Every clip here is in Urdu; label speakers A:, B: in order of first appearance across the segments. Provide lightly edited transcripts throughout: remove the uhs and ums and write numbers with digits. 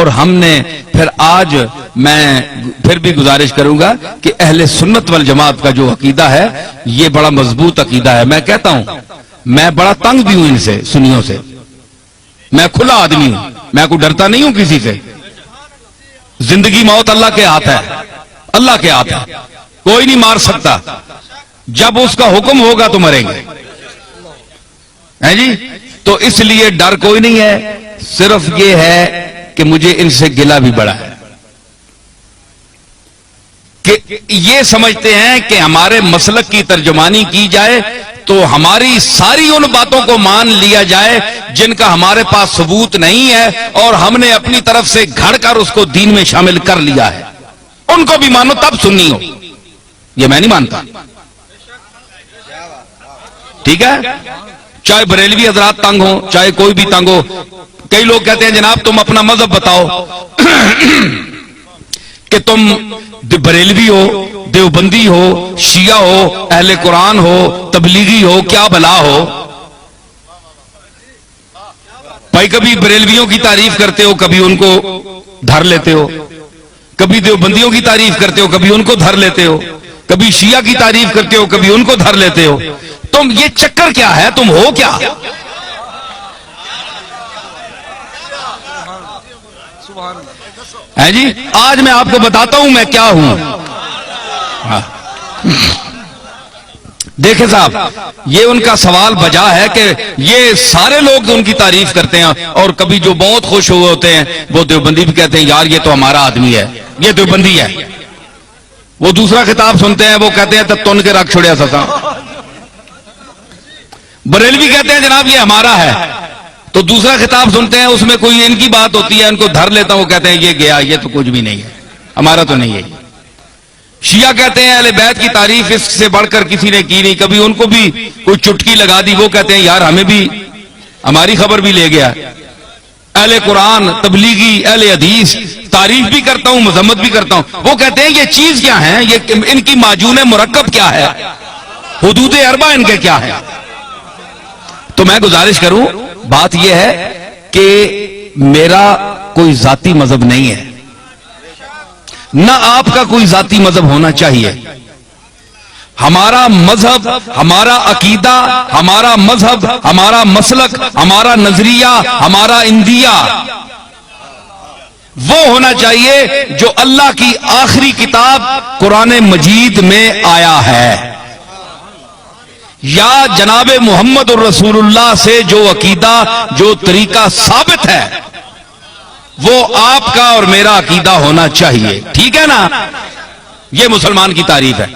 A: اور ہم نے پھر آج میں پھر بھی گزارش کروں گا کہ اہل سنت والجماعت کا جو عقیدہ ہے یہ بڑا مضبوط عقیدہ ہے. میں کہتا ہوں میں بڑا تنگ بھی ہوں ان سے, سنیوں سے. میں کھلا آدمی ہوں, میں کوئی ڈرتا نہیں ہوں کسی سے. زندگی موت اللہ کے ہاتھ ہے, اللہ کے ہاتھ ہے, کوئی نہیں مار سکتا. جب اس کا حکم ہوگا تو مریں گے ہیں جی. تو اس لیے ڈر کوئی نہیں ہے, صرف یہ ہے کہ مجھے ان سے گلہ بھی بڑا ہے کہ یہ سمجھتے ہیں کہ ہمارے مسلک کی ترجمانی کی جائے تو ہماری ساری ان باتوں کو مان لیا جائے جن کا ہمارے پاس ثبوت نہیں ہے, اور ہم نے اپنی طرف سے گھڑ کر اس کو دین میں شامل کر لیا ہے. ان کو بھی مانو تب سنی ہو, یہ میں نہیں مانتا. ٹھیک ہے, چاہے بریلوی حضرات تنگ ہو, چاہے کوئی بھی تنگ ہو. کئی لوگ کہتے ہیں جناب تم اپنا مذہب بتاؤ کہ تم بریلوی ہو, دیوبندی ہو, شیعہ ہو, اہل قرآن ہو, تبلیغی ہو, کیا بلا ہو. بھائی کبھی بریلویوں کی تعریف کرتے ہو, کبھی ان کو دھر لیتے ہو, کبھی دیوبندیوں کی تعریف کرتے ہو, کبھی ان کو دھر لیتے ہو, کبھی شیعہ کی تعریف کرتے ہو, کبھی ان کو دھر لیتے ہو. تم یہ چکر کیا ہے, تم ہو کیا؟ ہے جی, آج میں آپ کو بتاتا ہوں میں کیا ہوں. دیکھیں صاحب, یہ ان کا سوال بجا ہے کہ یہ سارے لوگ ان کی تعریف کرتے ہیں, اور کبھی جو بہت خوش ہوئے ہوتے ہیں وہ دیوبندی بھی کہتے ہیں یار یہ تو ہمارا آدمی ہے, یہ دیوبندی ہے. وہ دوسرا خطاب سنتے ہیں, وہ کہتے ہیں تب تن کے رکھ چھوڑیا سسا. بریلوی کہتے ہیں جناب یہ ہمارا ہے, تو دوسرا خطاب سنتے ہیں اس میں کوئی ان کی بات ہوتی ہے, ان کو دھر لیتا ہوں, وہ کہتے ہیں یہ گیا, یہ تو کچھ بھی نہیں ہے, ہمارا تو نہیں ہے. شیعہ کہتے ہیں اہل بیت کی تعریف اس سے بڑھ کر کسی نے کی نہیں, کبھی ان کو بھی کوئی چٹکی لگا دی, وہ کہتے ہیں یار ہمیں بھی ہماری خبر بھی لے گیا. اہل قرآن, تبلیغی, اہل حدیث تعریف بھی کرتا ہوں, مذمت بھی کرتا ہوں, وہ کہتے ہیں یہ چیز کیا ہے, یہ ان کی معجون مرکب کیا ہے, حدود اربع ان کے کیا ہے. تو میں گزارش کروں, بات یہ ہے کہ میرا کوئی ذاتی مذہب نہیں ہے, نہ آپ کا کوئی ذاتی مذہب ہونا چاہیے. ہمارا مذہب, ہمارا عقیدہ, ہمارا مذہب, ہمارا مسلک, ہمارا نظریہ, ہمارا اندیہ وہ ہونا چاہیے جو اللہ کی آخری کتاب قرآن مجید میں آیا ہے, یا جناب محمد الرسول اللہ سے جو عقیدہ, جو طریقہ ثابت ہے وہ آپ کا اور میرا عقیدہ ہونا چاہیے. ٹھیک ہے نا, یہ مسلمان کی تعریف ہے.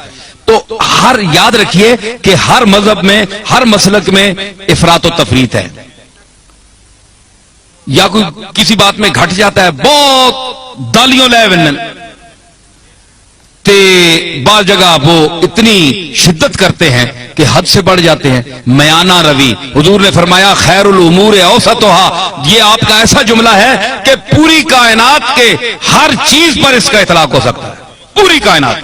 A: تو ہر یاد رکھیے کہ ہر مذہب میں, ہر مسلک میں افراط و تفریط ہے, یا کوئی کسی بات میں گھٹ جاتا ہے, بہت دالیوں لے ونن تے بعض جگہ وہ اتنی شدت کرتے ہیں کہ حد سے بڑھ جاتے ہیں. میانہ روی, حضور نے فرمایا خیر الامور اوسطھا, یہ آپ کا ایسا جملہ ہے کہ پوری کائنات کے ہر چیز پر اس کا اطلاق ہو سکتا ہے. پوری کائنات,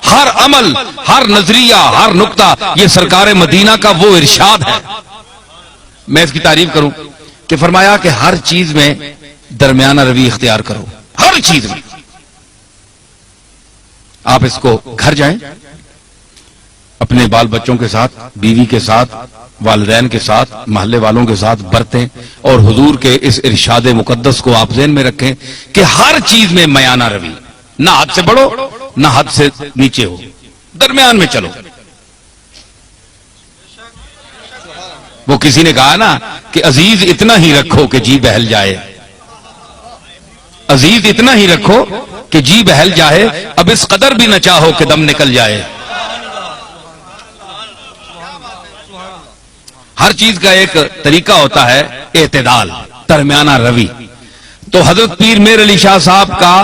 A: ہر عمل, ہر نظریہ, ہر نقطہ, یہ سرکار مدینہ کا وہ ارشاد ہے. میں اس کی تعریف کروں کہ فرمایا کہ ہر چیز میں درمیانہ روی اختیار کرو, ہر چیز میں. آپ اس کو گھر جائیں, اپنے بال بچوں کے ساتھ, بیوی کے ساتھ, والدین کے ساتھ, محلے والوں کے ساتھ برتیں, اور حضور کے اس ارشاد مقدس کو آپ ذہن میں رکھیں کہ ہر چیز میں میانہ روی, نہ حد سے بڑھو نہ حد سے نیچے ہو, درمیان میں چلو. وہ کسی نے کہا نا کہ عزیز اتنا ہی رکھو کہ جی بہل جائے, عزیز اتنا ہی رکھو کہ جی بہل جائے, اب اس قدر بھی نہ چاہو کہ دم نکل جائے. ہر چیز کا ایک طریقہ ہوتا ہے اعتدال, درمیانہ روی. تو حضرت پیر میر علی شاہ صاحب کا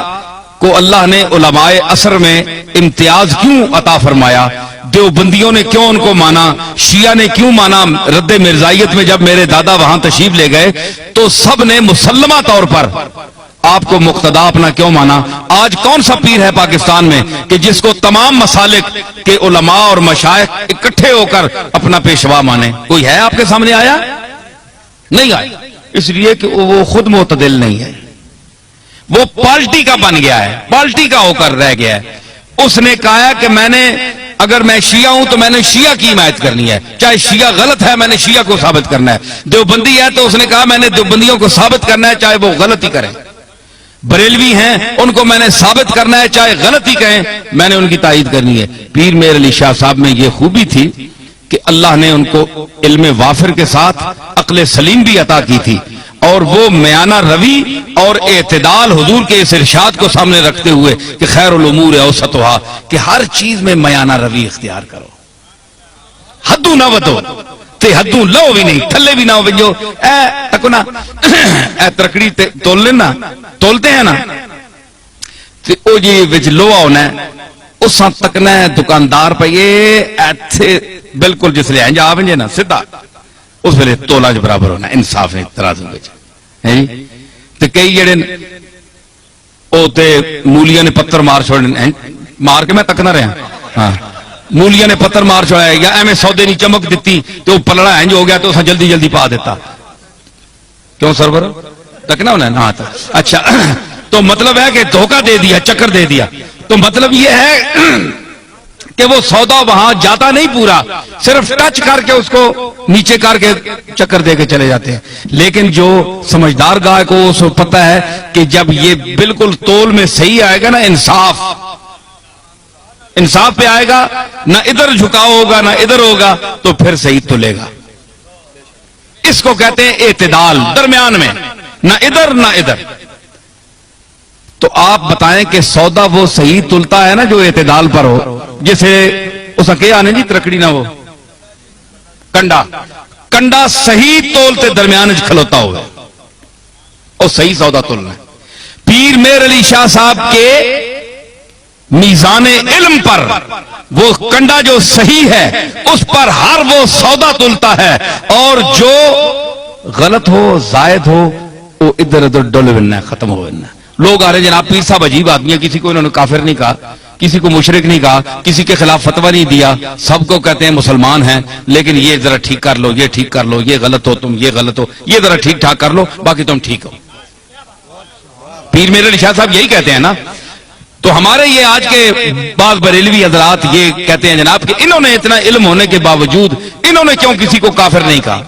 A: کو اللہ نے علماء عصر میں امتیاز کیوں عطا فرمایا, دیوبندیوں نے کیوں ان کو مانا, شیعہ نے کیوں مانا. رد مرزائیت میں جب میرے دادا وہاں تشریف لے گئے تو سب نے مسلمہ طور پر آپ کو مقتدا اپنا کیوں مانا. آج کون سا پیر ہے پاکستان میں کہ جس کو تمام مسالک کے علماء اور مشائخ اکٹھے ہو کر اپنا پیشوا مانے؟ کوئی ہے آپ کے سامنے آیا؟ نہیں آیا, اس لیے کہ وہ خود معتدل نہیں ہے. وہ پارٹی کا بن گیا ہے, پارٹی کا ہو کر رہ گیا ہے. اس نے کہا کہ اگر میں شیعہ ہوں تو میں نے شیعہ کی حمایت کرنی ہے, چاہے شیعہ غلط ہے میں نے شیعہ کو ثابت کرنا ہے. دیوبندی ہے تو اس نے کہا میں نے دیوبندیوں کو ثابت کرنا ہے چاہے وہ غلط ہی کریں. بریلوی ہیں ان کو میں نے ثابت کرنا ہے چاہے غلط ہی کہیں, میں نے ان کی تائید کرنی ہے. پیر میر علی شاہ صاحب میں یہ خوبی تھی کہ اللہ نے ان کو علم وافر کے ساتھ عقل سلیم بھی عطا کی تھی, اور وہ میانہ روی اور اعتدال حضور کے اس ارشاد کو سامنے رکھتے ہوئے کہ خیر الامور اوسطھا, کہ ہر چیز میں میانہ روی اختیار کرو, حدوں نہ ودو تے حدوں لو بھی نہیں, تھلے بھی نہ ہو. جو تکو نا ترکڑی تول لینا, تولتے ہیں نا, تے او جی وچ لوہا ہونا ہے اس تکنا ہے دکاندار پہ یہ ایتھے بالکل جس لئے انجا آونجے نا سدھا اس ویلے تولا جو برابر ہونا, انصاف ہے ترازو وچ ہے. تے کئی جڑے او تے مولیاں نے پتھر مار چھوڑنے, مار کے میں تکنا رہا ہاں, مولیاں نے پتھر مار چھوڑایا یا ایویں سودے نہیں چمک دیتی تو پلڑا انج ہو گیا تو اساں جلدی جلدی پا دیتا. کیوں سرور تکنا ہونا ہے ہاں. اچھا تو مطلب ہے کہ دھوکہ دے دیا, چکر دے دیا. تو مطلب یہ ہے کہ وہ سودا وہاں جاتا نہیں پورا, صرف ٹچ کر کے اس کو نیچے کر کے چکر دے کے چلے جاتے ہیں. لیکن جو سمجھدار گاہ کو اس کو پتہ ہے کہ جب یہ بالکل تول میں صحیح آئے گا نا, انصاف پہ آئے گا, نہ ادھر جھکاؤ ہوگا نہ ادھر ہوگا, تو پھر صحیح تلے گا. اس کو کہتے ہیں اعتدال, درمیان میں نہ ادھر نہ ادھر. تو آپ بتائیں کہ سودا وہ صحیح تلتا ہے نا جو اعتدال پر ہو, جسے اس کے آنے جی ترکڑی نہ ہو, کنڈا صحیح تولتے درمیان کھلوتا ہوا اور صحیح سودا تلنا ہے. پیر میر علی شاہ صاحب کے میزان علم پر وہ کنڈا جو صحیح ہے اس پر ہر وہ سودا تلتا ہے, اور جو غلط ہو زائد ہو وہ ادھر ادھر ڈول بننا, ختم ہو بننا. لوگ آ رہے جناب پیر صاحب عجیب آدمی ہے, کسی کو انہوں نے کافر نہیں کہا, کسی کو مشرک نہیں کہا, کسی کے خلاف فتویٰ نہیں دیا, سب کو کہتے ہیں مسلمان ہیں, لیکن یہ ذرا ٹھیک کر لو, یہ ٹھیک کر لو, یہ غلط ہو تم, یہ غلط ہو, یہ ذرا ٹھیک ٹھاک کر لو, باقی تم ٹھیک ہو. پیر میرے علی شاہ صاحب یہی کہتے ہیں نا. تو ہمارے یہ آج کے بعض بریلوی حضرات یہ کہتے ہیں جناب کہ انہوں نے اتنا علم ہونے کے باوجود انہوں نے کیوں کسی کو کافر نہیں کہا,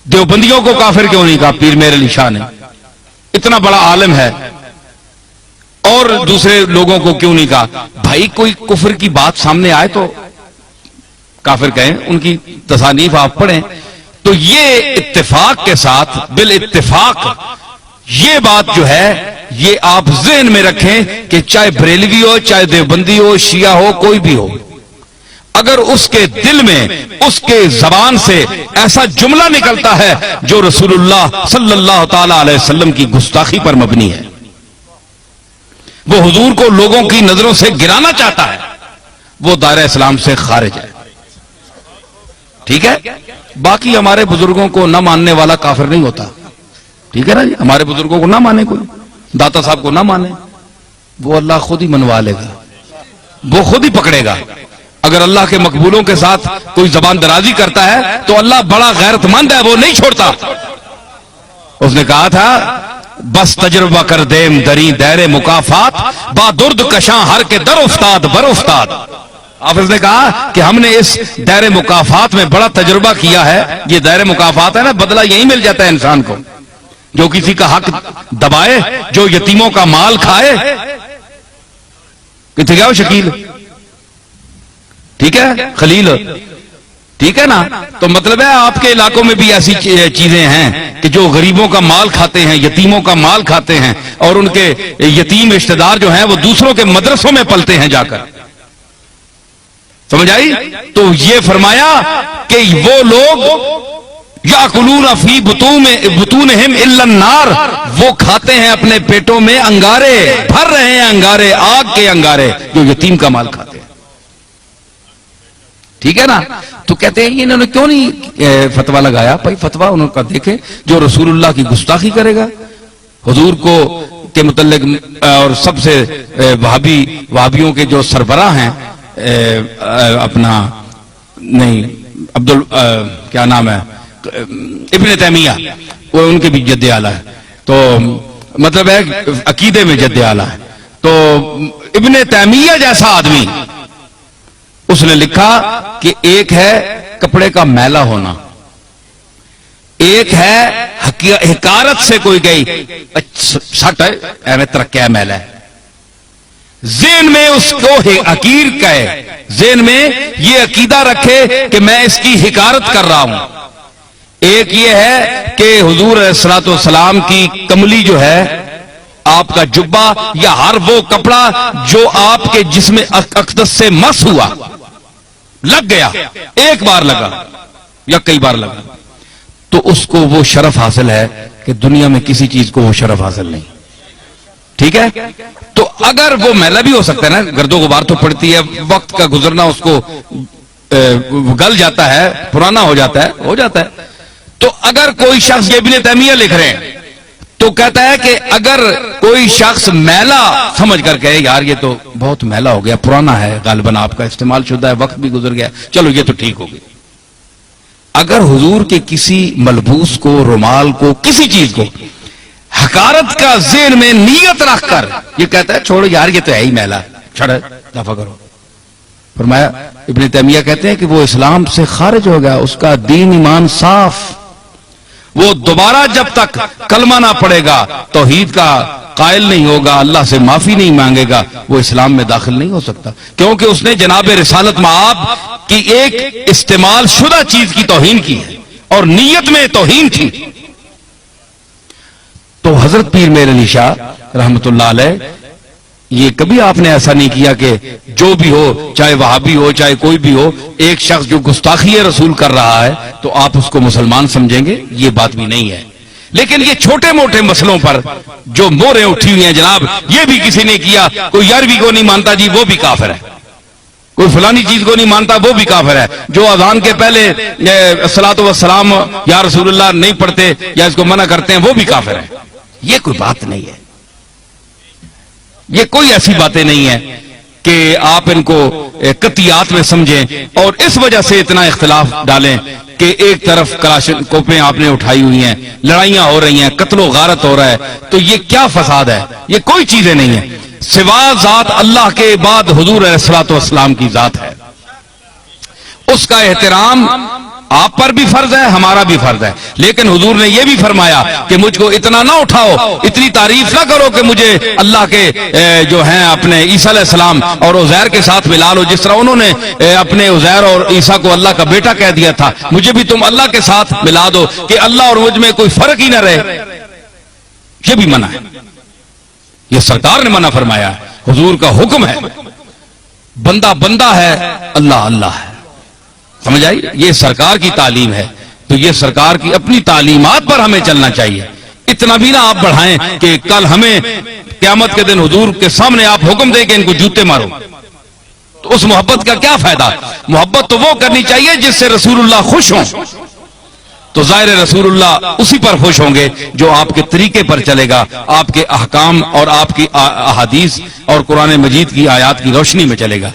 A: دیوبندیوں کو کافر کیوں نہیں کہا پیر میر علی شاہ نے, اتنا بڑا عالم ہے, اور دوسرے لوگوں کو کیوں نہیں کہا. بھائی کوئی کفر کی بات سامنے آئے تو کافر کہیں, ان کی تصانیف آپ پڑھیں. تو یہ اتفاق کے ساتھ بالاتفاق یہ بات جو ہے یہ آپ ذہن میں رکھیں کہ چاہے بریلوی ہو, چاہے دیوبندی ہو, شیعہ ہو, کوئی بھی ہو, اگر اس کے دل میں اس کے زبان سے ایسا جملہ نکلتا ہے جو رسول اللہ صلی اللہ تعالی علیہ وسلم کی گستاخی پر مبنی ہے, وہ حضور کو لوگوں کی نظروں سے گرانا چاہتا ہے, وہ دائرہ اسلام سے خارج ہے. ٹھیک ہے, باقی ہمارے بزرگوں کو نہ ماننے والا کافر نہیں ہوتا. ٹھیک ہے نا جی, ہمارے بزرگوں کو نہ مانے, کوئی داتا صاحب کو نہ مانے, وہ اللہ خود ہی منوا لے گا, وہ خود ہی پکڑے گا. اگر اللہ کے مقبولوں کے ساتھ کوئی زبان درازی کرتا ہے تو اللہ بڑا غیرت مند ہے, وہ نہیں چھوڑتا. اس نے کہا تھا بس تجربہ کر دیم دری دیر مکافات, با درد کشاں ہر کے در افتاد بر افتاد. حافظ نے کہا کہ ہم نے اس دیر مکافات میں بڑا تجربہ کیا ہے. یہ دیر مکافات ہے نا, بدلہ یہی مل جاتا ہے انسان کو, جو کسی کا حق دبائے, جو یتیموں کا مال کھائے. کتنے گیا ہو شکیل, ٹھیک ہے, خلیل, ٹھیک ہے نا. تو مطلب ہے آپ کے علاقوں میں بھی ایسی چیزیں ہیں کہ جو غریبوں کا مال کھاتے ہیں, یتیموں کا مال کھاتے ہیں, اور ان کے یتیم رشتہ دار جو ہیں وہ دوسروں کے مدرسوں میں پلتے ہیں جا کر. سمجھ آئی؟ تو یہ فرمایا کہ وہ لوگ یاکلون فی بطونہم الا النار, وہ کھاتے ہیں اپنے پیٹوں میں انگارے, بھر رہے ہیں انگارے, آگ کے انگارے, جو یتیم کا مال کھاتے ہیں. ٹھیک ہے نا. تو کہتے ہیں انہوں نے کیوں نہیں فتویٰ لگایا. بھائی فتویٰ انہوں کا دیکھیں, جو رسول اللہ کی گستاخی کرے گا, حضور کو کے متعلق, اور سب سے وہابیوں کے جو سربراہ ہیں, اپنا نہیں کیا نام ہے, ابن تیمیہ, وہ ان کے بھی جد اعلیٰ ہے. تو مطلب ہے عقیدے میں جد اعلیٰ ہے. تو ابن تیمیہ جیسا آدمی اس نے لکھا کہ ایک ہے کپڑے کا میلا ہونا, ایک ہے حکارت سے کوئی گئی سٹ ہے ایویں ترقیا میلا ہے, ذہن میں اس کو حقیر کہے, ذہن میں یہ عقیدہ رکھے کہ میں اس کی حکارت کر رہا ہوں. ایک یہ ہے کہ حضور علیہ الصلوۃ والسلام کی کملی جو ہے, آپ کا جبہ یا ہر وہ کپڑا جو آپ کے جسم اقدس سے مس ہوا, لگ گیا, ایک بار لگا یا کئی بار لگا, تو اس کو وہ شرف حاصل ہے کہ دنیا میں کسی چیز کو وہ شرف حاصل نہیں. ٹھیک ہے, تو اگر وہ میلا بھی ہو سکتا ہے نا, گرد و غبار تو پڑتی ہے, وقت کا گزرنا اس کو گل جاتا ہے, پرانا ہو جاتا ہے. تو اگر کوئی شخص, یہ ابن تیمیہ لکھ رہے ہیں, تو کہتا ہے کہ اگر کوئی شخص میلا سمجھ کر کہے یار یہ تو بہت میلا ہو گیا, پرانا ہے, غالباً آپ کا استعمال شدہ ہے, وقت بھی گزر گیا, چلو یہ تو ٹھیک ہو گئی. اگر حضور کے کسی ملبوس کو, رومال کو, کسی چیز کو حقارت کا ذہن میں نیت رکھ کر یہ کہتا ہے چھوڑو یار یہ تو ہے ہی میلا, چھڑے دفع کرو, فرمایا ابن تیمیہ کہتے ہیں کہ وہ اسلام سے خارج ہو گیا, اس کا دین ایمان صاف, وہ دوبارہ جب تک کلمہ نہ پڑے گا, توحید کا قائل نہیں ہوگا, اللہ سے معافی نہیں مانگے گا, وہ اسلام میں داخل نہیں ہو سکتا, کیونکہ اس نے جناب رسالت مآب کی ایک استعمال شدہ چیز کی توہین کی ہے اور نیت میں توہین تھی. تو حضرت پیر میر علی شاہ رحمت اللہ علیہ, یہ کبھی آپ نے ایسا نہیں کیا کہ جو بھی ہو, چاہے وہابی ہو چاہے کوئی بھی ہو, ایک شخص جو گستاخی رسول کر رہا ہے تو آپ اس کو مسلمان سمجھیں گے, یہ بات بھی نہیں ہے. لیکن یہ چھوٹے موٹے مسئلوں پر جو موریں اٹھی ہوئی ہیں جناب, یہ بھی کسی نے کیا, کوئی 11ویں کو نہیں مانتا جی وہ بھی کافر ہے, کوئی فلانی چیز کو نہیں مانتا وہ بھی کافر ہے, جو اذان کے پہلے الصلاۃ والسلام یا رسول اللہ نہیں پڑھتے یا اس کو منع کرتے ہیں وہ بھی کافر ہے. یہ کوئی بات نہیں ہے, یہ کوئی ایسی باتیں نہیں ہیں کہ آپ ان کو قطعیات میں سمجھیں اور اس وجہ سے اتنا اختلاف ڈالیں کہ ایک طرف کلاشنکوفیں آپ نے اٹھائی ہوئی ہیں, لڑائیاں ہو رہی ہیں, قتل و غارت ہو رہا ہے, تو یہ کیا فساد ہے؟ یہ کوئی چیزیں نہیں ہیں, سوا ذات اللہ کے بعد حضور علیہ الصلوۃ والسلام کی ذات ہے, اس کا احترام آپ پر بھی فرض ہے, ہمارا بھی فرض ہے. لیکن حضور نے یہ بھی فرمایا کہ مجھ کو اتنا نہ اٹھاؤ, اتنی تعریف نہ کرو کہ مجھے اللہ کے جو ہیں اپنے عیسیٰ علیہ السلام اور عزیر کے ساتھ ملا لو, جس طرح انہوں نے اپنے عزیر اور عیسیٰ کو اللہ کا بیٹا کہہ دیا تھا, مجھے بھی تم اللہ کے ساتھ ملا دو کہ اللہ اور مجھ میں کوئی فرق ہی نہ رہے. یہ بھی منع ہے, یہ سرکار نے منع فرمایا, حضور کا حکم ہے, بندہ بندہ ہے, اللہ اللہ ہے. سمجھ آئی؟ یہ سرکار کی تعلیم ہے, تو یہ سرکار کی اپنی تعلیمات پر ہمیں چلنا چاہیے. اتنا بھی نہ آپ بڑھائیں کہ کل ہمیں قیامت کے دن حضور کے سامنے آپ حکم دیں کہ ان کو جوتے مارو, تو اس محبت کا کیا فائدہ؟ محبت تو وہ کرنی چاہیے جس سے رسول اللہ خوش ہوں, تو ظاہر رسول اللہ اسی پر خوش ہوں گے جو آپ کے طریقے پر چلے گا, آپ کے احکام اور آپ کی احادیث اور قرآن مجید کی آیات کی روشنی میں چلے گا.